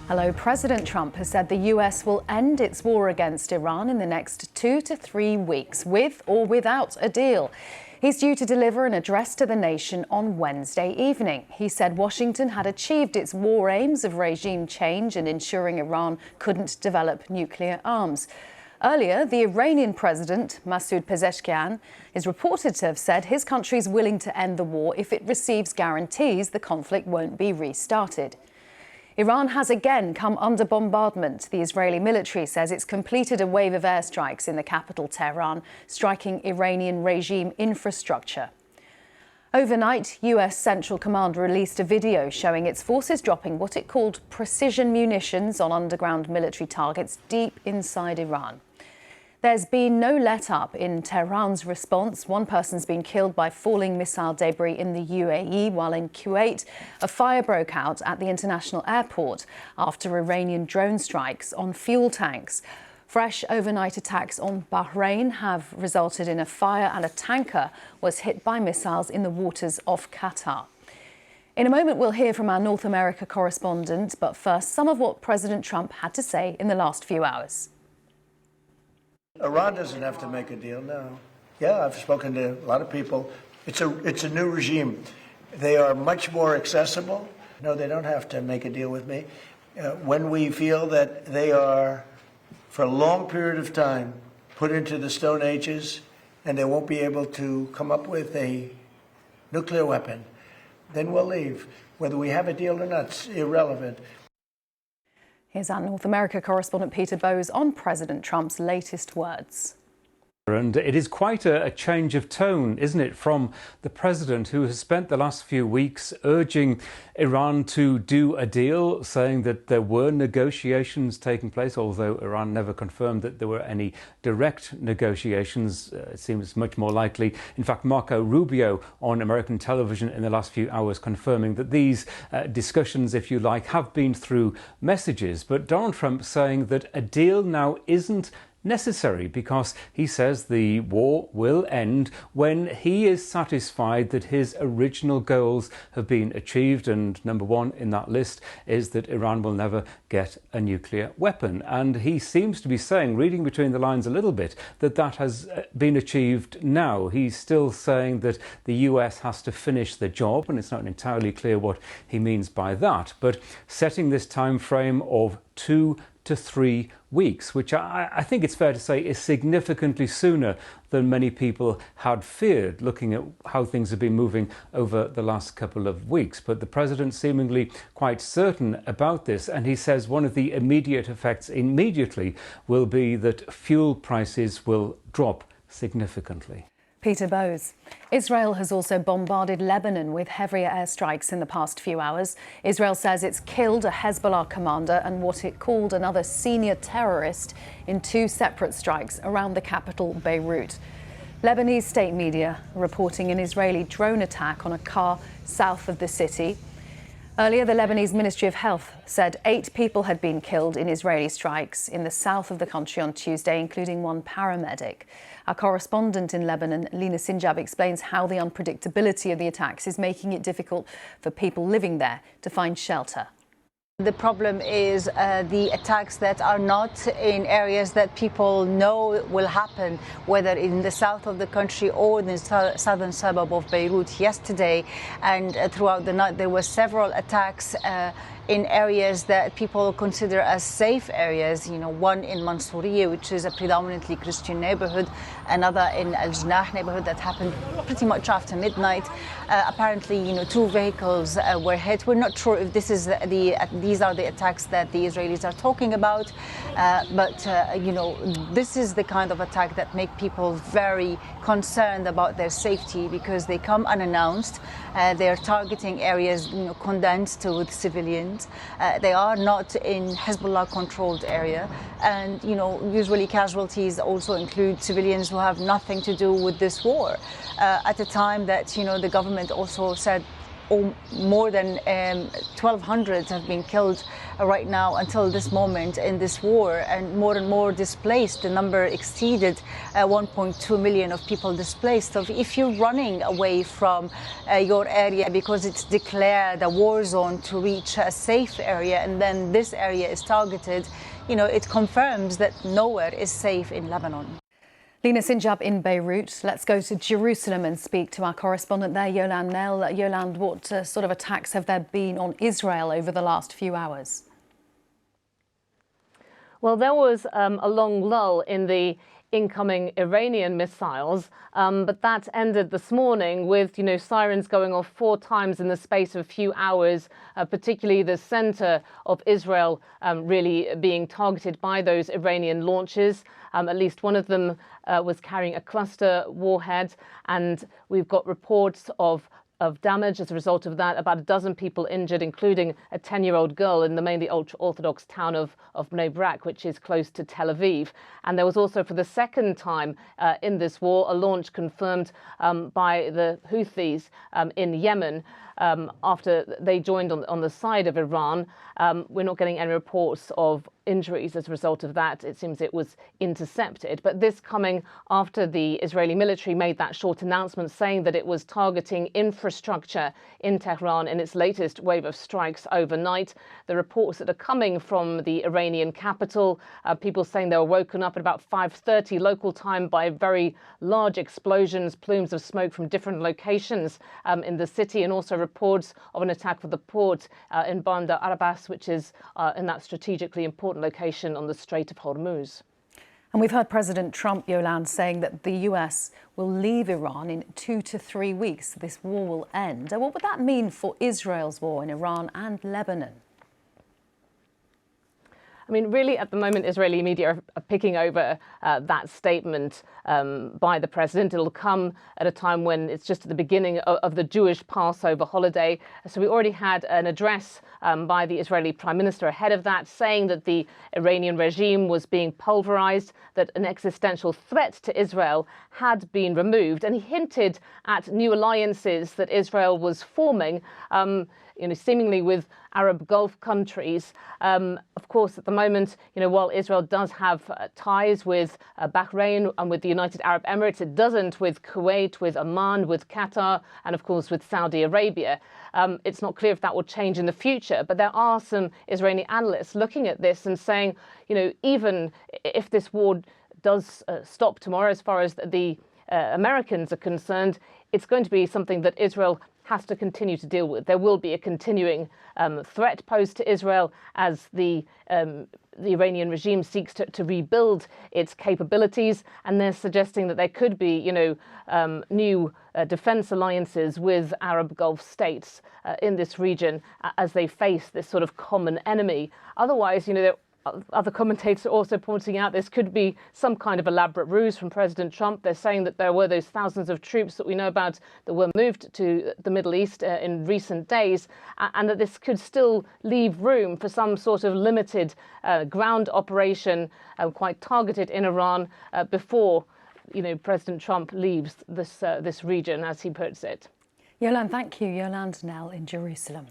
Hello. President Trump has said the US will end its war against Iran in the next 2 to 3 weeks, with or without a deal. He's due to deliver an address to the nation on Wednesday evening. He said Washington had achieved its war aims of regime change and ensuring Iran couldn't develop nuclear arms. Earlier, the Iranian President Masoud Pezeshkian is reported to have said his country is willing to end the war if it receives guarantees the conflict won't be restarted. Iran has again come under bombardment. The Israeli military says it's completed a wave of airstrikes in the capital, Tehran, striking Iranian regime infrastructure. Overnight, US Central Command released a video showing its forces dropping what it called precision munitions on underground military targets deep inside Iran. There's been no let-up in Tehran's response. One person's been killed by falling missile debris in the UAE, while in Kuwait, a fire broke out at the international airport after Iranian drone strikes on fuel tanks. Fresh overnight attacks on Bahrain have resulted in a fire, and a tanker was hit by missiles in the waters off Qatar. In a moment, we'll hear from our North America correspondent, but first, some of what President Trump had to say in the last few hours. Iran doesn't have to make a deal, no. Yeah, I've spoken to a lot of people. It's a new regime. They are much more accessible. No, they don't have to make a deal with me. When we feel that they are, for a long period of time, put into the Stone Ages and they won't be able to come up with a nuclear weapon, then we'll leave. Whether we have a deal or not, it's irrelevant. Here's our North America correspondent Peter Bowes on President Trump's latest words. And it is quite a change of tone, isn't it, from the president, who has spent the last few weeks urging Iran to do a deal, saying that there were negotiations taking place, although Iran never confirmed that there were any direct negotiations. It seems much more likely. In fact, Marco Rubio on American television in the last few hours confirming that these discussions, if you like, have been through messages. But Donald Trump saying that a deal now isn't necessary because he says the war will end when he is satisfied that his original goals have been achieved, and number one in that list is that Iran will never get a nuclear weapon. And he seems to be saying, reading between the lines a little bit, that that has been achieved now. He's still saying that the US has to finish the job, and it's not entirely clear what he means by that, but setting this time frame of 2 to 3 weeks, which I think it's fair to say is significantly sooner than many people had feared, looking at how things have been moving over the last couple of weeks. But the president seemingly quite certain about this, and he says one of the immediate effects immediately will be that fuel prices will drop significantly. Peter Bowes. Israel has also bombarded Lebanon with heavier airstrikes in the past few hours. Israel says it's killed a Hezbollah commander and what it called another senior terrorist in 2 separate strikes around the capital, Beirut. Lebanese state media reporting an Israeli drone attack on a car south of the city. Earlier, the Lebanese Ministry of Health said 8 people had been killed in Israeli strikes in the south of the country on Tuesday, including 1 paramedic. Our correspondent in Lebanon, Lina Sinjab, explains how the unpredictability of the attacks is making it difficult for people living there to find shelter. The problem is the attacks that are not in areas that people know will happen, whether in the south of the country or in the southern suburb of Beirut. Yesterday and throughout the night there were several attacks in areas that people consider as safe areas. You know, one in Mansouriya, which is a predominantly Christian neighborhood, another in Al-Janah neighborhood that happened pretty much after midnight. Apparently, 2 vehicles were hit. We're not sure if this is these are the attacks that the Israelis are talking about, but this is the kind of attack that make people very concerned about their safety because they come unannounced. They're targeting areas condensed with civilians. They are not in Hezbollah-controlled area, and usually casualties also include civilians who have nothing to do with this war. At a time that the government also said more than 1,200 have been killed right now until this moment in this war, and more displaced. The number exceeded 1.2 million of people displaced. So if you're running away from your area because it's declared a war zone to reach a safe area, and then this area is targeted, it confirms that nowhere is safe in Lebanon. Lina Sinjab in Beirut. Let's go to Jerusalem and speak to our correspondent there, Yolande Nell. Yolande, what sort of attacks have there been on Israel over the last few hours? Well, there was a long lull in the incoming Iranian missiles, but that ended this morning with, sirens going off 4 times in the space of a few hours, particularly the center of Israel really being targeted by those Iranian launches. At least one of them was carrying a cluster warhead, and we've got reports of damage as a result of that. About a dozen people injured, including a 10-year-old girl in the mainly ultra-Orthodox town of Bnei Brak, which is close to Tel Aviv. And there was also, for the second time in this war, a launch confirmed by the Houthis in Yemen. After they joined on the side of Iran. We're not getting any reports of injuries as a result of that. It seems it was intercepted. But this coming after the Israeli military made that short announcement saying that it was targeting infrastructure in Tehran in its latest wave of strikes overnight. The reports that are coming from the Iranian capital, people saying they were woken up at about 5:30 local time by very large explosions, plumes of smoke from different locations in the city, and also reports of an attack for the port in Bandar Abbas, which is in that strategically important location on the Strait of Hormuz. And we've heard President Trump, Yolande, saying that the US will leave Iran in 2 to 3 weeks. This war will end. What would that mean for Israel's war in Iran and Lebanon? I mean, really, at the moment, Israeli media are picking over that statement by the president. It'll come at a time when it's just at the beginning of the Jewish Passover holiday. So we already had an address by the Israeli prime minister ahead of that, saying that the Iranian regime was being pulverized, that an existential threat to Israel had been removed. And he hinted at new alliances that Israel was forming, seemingly with Arab Gulf countries. Of course, at the moment, while Israel does have ties with Bahrain and with the United Arab Emirates, it doesn't with Kuwait, with Oman, with Qatar, and of course with Saudi Arabia. It's not clear if that will change in the future, but there are some Israeli analysts looking at this and saying, even if this war does stop tomorrow, as far as the Americans are concerned, it's going to be something that Israel has to continue to deal with. There will be a continuing threat posed to Israel as the Iranian regime seeks to rebuild its capabilities, and they're suggesting that there could be, new defense alliances with Arab Gulf states in this region as they face this sort of common enemy. Otherwise, other commentators are also pointing out this could be some kind of elaborate ruse from President Trump. They're saying that there were those thousands of troops that we know about that were moved to the Middle East in recent days, and that this could still leave room for some sort of limited ground operation, quite targeted in Iran, before President Trump leaves this region, as he puts it. Yolande, thank you. Yolande Nell in Jerusalem.